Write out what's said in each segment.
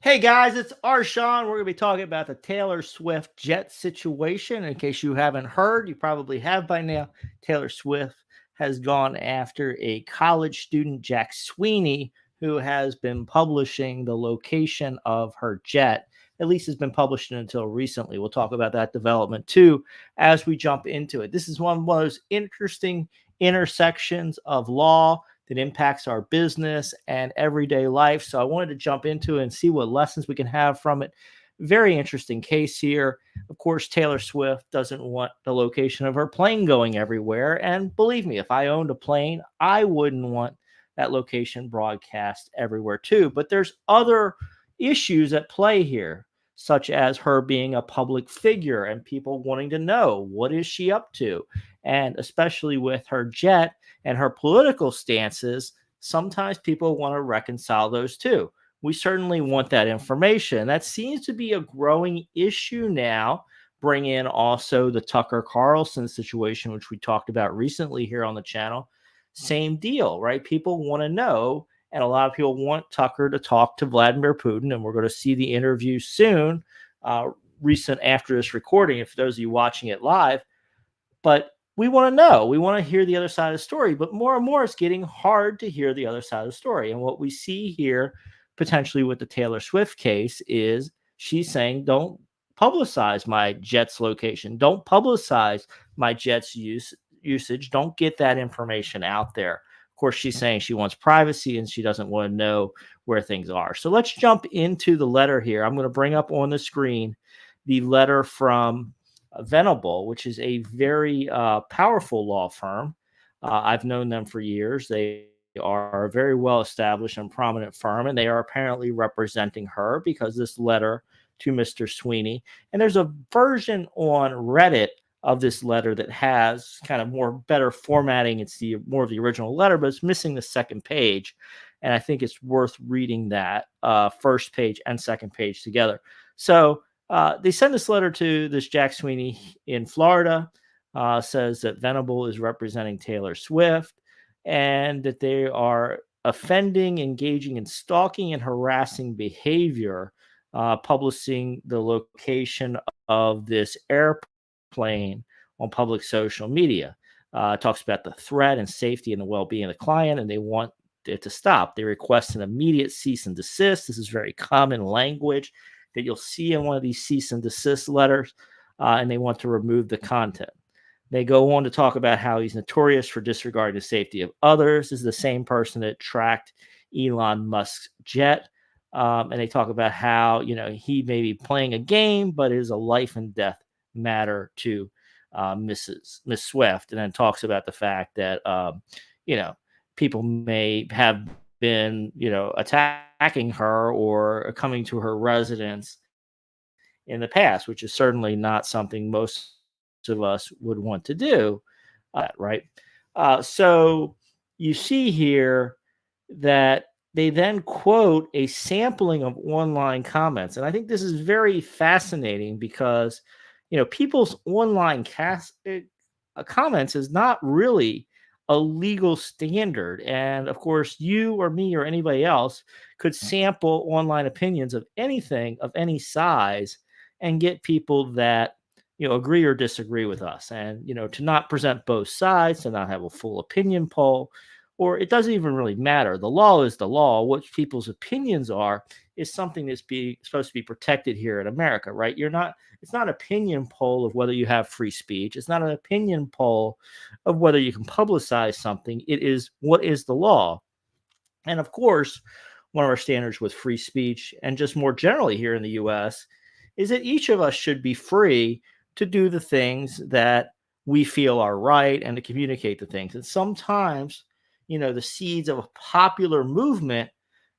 Hey guys, it's our Shawn. We're going to be talking about the Taylor Swift jet situation. In case you haven't heard, you probably have by now. Taylor Swift has gone after a college student, Jack Sweeney, who has been publishing the location of her jet. At least has been published until recently. We'll talk about that development too as we jump into it. This is one of those interesting intersections of law that impacts our business and everyday life. So I wanted to jump into it and see what lessons we can have from it. Very interesting case here. Of course, Taylor Swift doesn't want the location of her plane going everywhere. And believe me, if I owned a plane, I wouldn't want that location broadcast everywhere too. But there's other issues at play here, such as her being a public figure and people wanting to know what is she up to. And especially with her jet, and her political stances, sometimes people want to reconcile those two. We certainly want that information. That seems to be a growing issue now. Bring in also the Tucker Carlson situation, which we talked about recently here on the channel. Same deal, right? People want to know, and a lot of people want Tucker to talk to Vladimir Putin, and we're going to see the interview soon, recent after this recording, if those of you watching it live. But we want to know, we want to hear the other side of the story, but more and more it's getting hard to hear the other side of the story. And what we see here potentially with the Taylor Swift case is she's saying, don't publicize my jet's location, don't publicize my jet's usage, don't get that information out there. Of course, she's saying she wants privacy and she doesn't want to know where things are. So let's jump into the letter here. I'm going to bring up on the screen the letter from Venable, which is a very powerful law firm. I've known them for years. They are a very well established and prominent firm, and they are apparently representing her because this letter to Mr. Sweeney. And there's a version on Reddit of this letter that has kind of more better formatting. It's the more of the original letter, but it's missing the second page. And I think it's worth reading that first page and second page together. So they send this letter to this Jack Sweeney in Florida, says that Venable is representing Taylor Swift and that they are offending, engaging in stalking and harassing behavior, publishing the location of this airplane on public social media. Talks about the threat and safety and the well-being of the client, and they want it to stop. They request an immediate cease and desist. This is very common language that you'll see in one of these cease and desist letters, and they want to remove the content. They go on to talk about how he's notorious for disregarding the safety of others. This is the same person that tracked Elon Musk's jet. And they talk about how, he may be playing a game, but it is a life and death matter to Miss Swift. And then talks about the fact that, people may have been, attacking her or coming to her residence in the past, which is certainly not something most of us would want to do, right? So you see here that they then quote a sampling of online comments. And I think this is very fascinating because, people's online comments is not really a legal standard. And of course, you or me or anybody else could sample online opinions of anything of any size and get people that agree or disagree with us. And to not present both sides, to not have a full opinion poll, or it doesn't even really matter. The law is the law. What people's opinions are is something that's supposed to be protected here in America, right? It's not an opinion poll of whether you have free speech. It's not an opinion poll of whether you can publicize something. It is what is the law. And of course, one of our standards with free speech and just more generally here in the US is that each of us should be free to do the things that we feel are right and to communicate the things. And sometimes, the seeds of a popular movement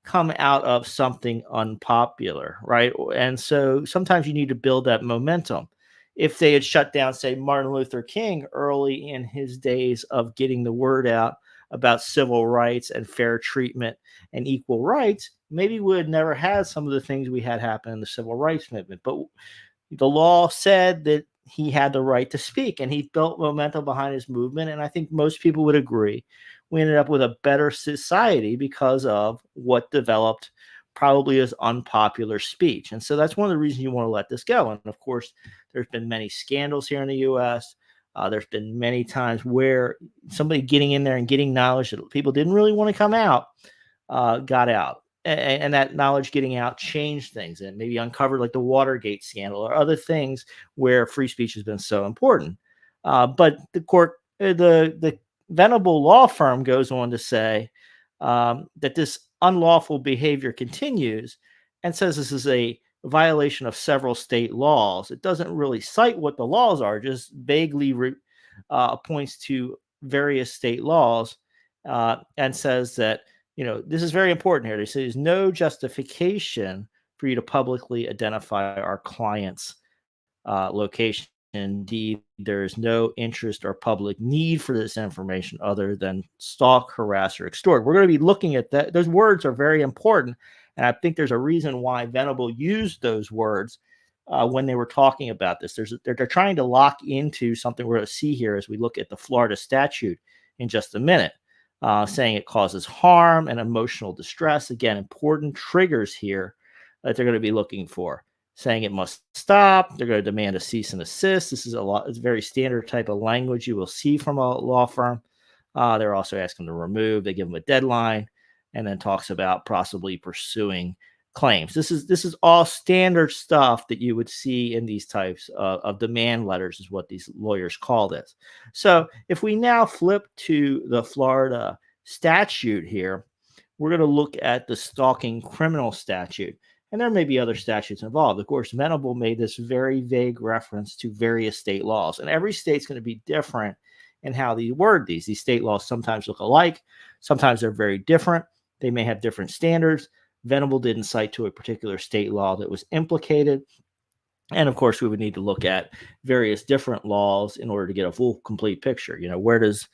come out of something unpopular, right? And so sometimes you need to build that momentum. If they had shut down, say, Martin Luther King early in his days of getting the word out about civil rights and fair treatment and equal rights, maybe we would never had some of the things we had happen in the civil rights movement. But the law said that he had the right to speak, and he built momentum behind his movement. And I think most people would agree we ended up with a better society because of what developed probably is unpopular speech. And so that's one of the reasons you want to let this go. And of course, there's been many scandals here in the US. There's been many times where somebody getting in there and getting knowledge that people didn't really want to come out got out. And that knowledge getting out changed things and maybe uncovered like the Watergate scandal or other things where free speech has been so important. But the Venable law firm goes on to say that this unlawful behavior continues and says this is a violation of several state laws. It doesn't really cite what the laws are, just vaguely points to various state laws and says that, this is very important here. They say there's no justification for you to publicly identify our client's location. Indeed, there is no interest or public need for this information other than stalk, harass, or extort. We're going to be looking at that. Those words are very important. And I think there's a reason why Venable used those words when they were talking about this. They're trying to lock into something we're going to see here as we look at the Florida statute in just a minute, saying it causes harm and emotional distress. Again, important triggers here that they're going to be looking for. Saying it must stop. They're going to demand a cease and desist. This is it's a very standard type of language you will see from a law firm. They're also asking to remove. They give them a deadline and then talks about possibly pursuing claims. This is all standard stuff that you would see in these types of demand letters is what these lawyers call this. So if we now flip to the Florida statute here, we're going to look at the stalking criminal statute. And there may be other statutes involved. Of course, Venable made this very vague reference to various state laws. And every state's going to be different in how they word these. These state laws sometimes look alike. Sometimes they're very different. They may have different standards. Venable didn't cite to a particular state law that was implicated. And of course, we would need to look at various different laws in order to get a full, complete picture. Where does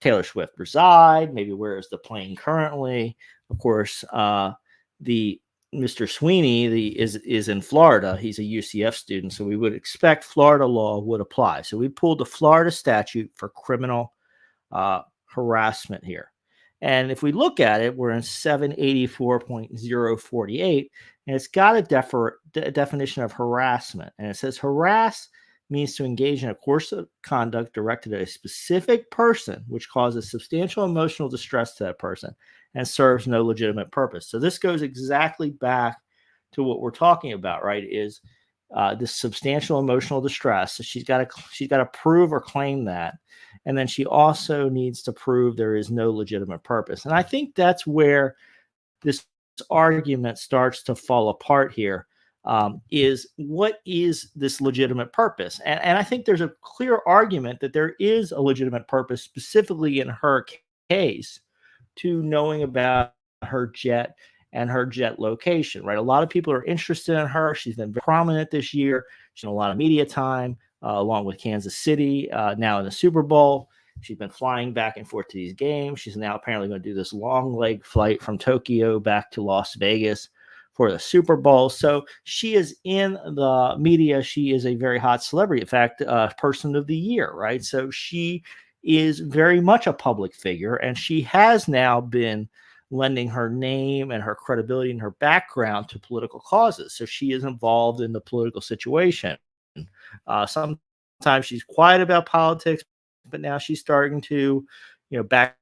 Taylor Swift reside? Maybe where is the plane currently? Of course, Mr. Sweeney is in Florida. He's a UCF student, so we would expect Florida law would apply. So we pulled the Florida statute for criminal harassment here. And if we look at it, we're in 784.048, and it's got a definition of harassment. And it says harass means to engage in a course of conduct directed at a specific person, which causes substantial emotional distress to that person and serves no legitimate purpose. So this goes exactly back to what we're talking about, right? Is this substantial emotional distress. So she's got to prove or claim that, and then she also needs to prove there is no legitimate purpose. And I think that's where this argument starts to fall apart here. Is what is this legitimate purpose? And I think there's a clear argument that there is a legitimate purpose, specifically in her case, to knowing about her jet and her jet location, right? A lot of people are interested in her. She's been very prominent this year. She's had a lot of media time, along with Kansas City, now in the Super Bowl. She's been flying back and forth to these games. She's now apparently going to do this long leg flight from Tokyo back to Las Vegas for the Super Bowl. So she is in the media. She is a very hot celebrity. In fact, person of the year, right? So she is very much a public figure, and she has now been lending her name and her credibility and her background to political causes. So she is involved in the political situation. Sometimes she's quiet about politics, but now she's starting to, back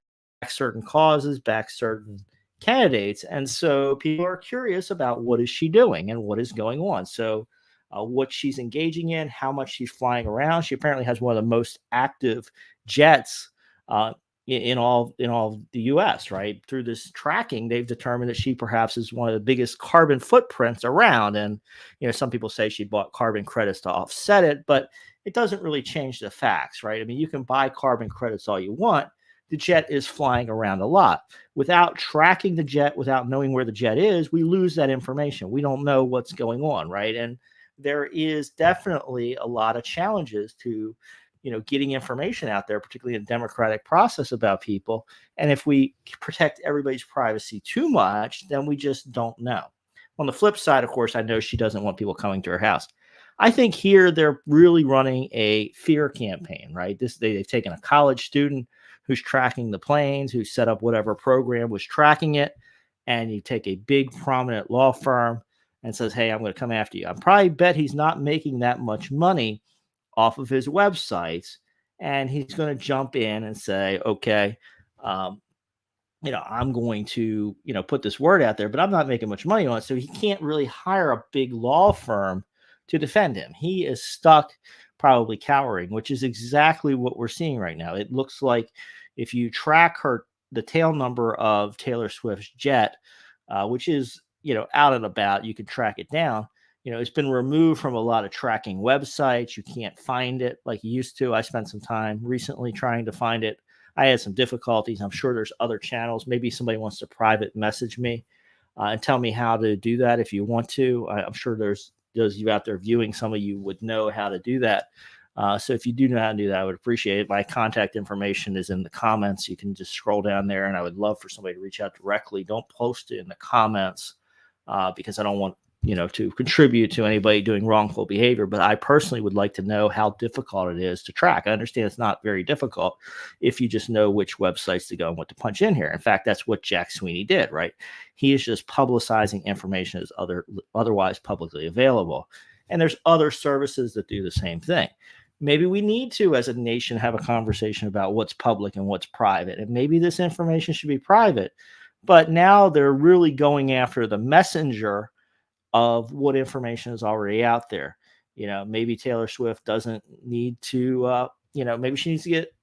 certain causes, back certain candidates. And so people are curious about what is she doing and what is going on. So what she's engaging in, how much she's flying around. She apparently has one of the most active jets in all the U.S., right? Through this tracking, they've determined that she perhaps is one of the biggest carbon footprints around. And, some people say she bought carbon credits to offset it, but it doesn't really change the facts, right? I mean, you can buy carbon credits all you want. The jet is flying around a lot. Without tracking the jet, without knowing where the jet is, we lose that information. We don't know what's going on, right? And there is definitely a lot of challenges to, getting information out there, particularly in the democratic process about people. And if we protect everybody's privacy too much, then we just don't know. On the flip side, of course, I know she doesn't want people coming to her house. I think here they're really running a fear campaign, right? They've taken a college student who's tracking the planes, who set up whatever program was tracking it, and you take a big prominent law firm and says, hey, I'm going to come after you. I probably bet he's not making that much money off of his websites. And he's going to jump in and say, okay, um, I'm going to, put this word out there, but I'm not making much money on it. So he can't really hire a big law firm to defend him. He is stuck, probably cowering, which is exactly what we're seeing right now. It looks like if you track the tail number of Taylor Swift's jet, which is, out and about, you can track it down. It's been removed from a lot of tracking websites. You can't find it like you used to. I spent some time recently trying to find it. I had some difficulties. I'm sure there's other channels. Maybe somebody wants to private message me and tell me how to do that if you want to. I'm sure there's those of you out there viewing, some of you would know how to do that. So if you do know how to do that, I would appreciate it. My contact information is in the comments. You can just scroll down there, and I would love for somebody to reach out directly. Don't post it in the comments because I don't want to contribute to anybody doing wrongful behavior. But I personally would like to know how difficult it is to track. I understand it's not very difficult if you just know which websites to go and what to punch in here. In fact, that's what Jack Sweeney did, right? He is just publicizing information as otherwise publicly available. And there's other services that do the same thing. Maybe we need to, as a nation, have a conversation about what's public and what's private. And maybe this information should be private. But now they're really going after the messenger of what information is already out there. Maybe Taylor Swift doesn't need to, maybe she needs to get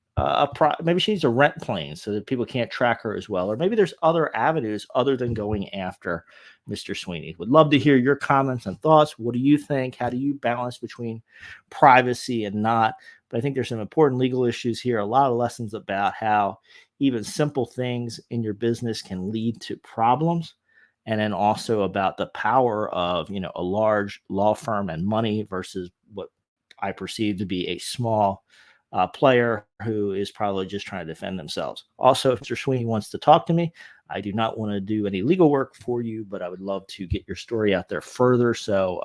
maybe she needs to rent planes so that people can't track her as well. Or maybe there's other avenues other than going after Mr. Sweeney. Would love to hear your comments and thoughts. What do you think? How do you balance between privacy and not? But I think there's some important legal issues here, a lot of lessons about how even simple things in your business can lead to problems. And then also about the power of, a large law firm and money versus what I perceive to be a small player who is probably just trying to defend themselves. Also, if Mr. Sweeney wants to talk to me, I do not want to do any legal work for you, but I would love to get your story out there further. So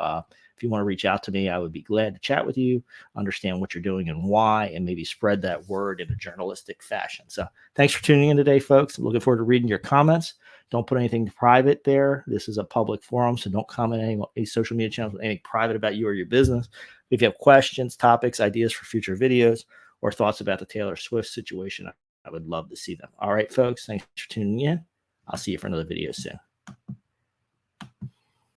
if you want to reach out to me, I would be glad to chat with you, understand what you're doing and why, and maybe spread that word in a journalistic fashion. So thanks for tuning in today, folks. I'm looking forward to reading your comments. Don't put anything private there. This is a public forum, so don't comment on any social media channels with anything private about you or your business. If you have questions, topics, ideas for future videos, or thoughts about the Taylor Swift situation, I would love to see them. All right, folks, thanks for tuning in. I'll see you for another video soon.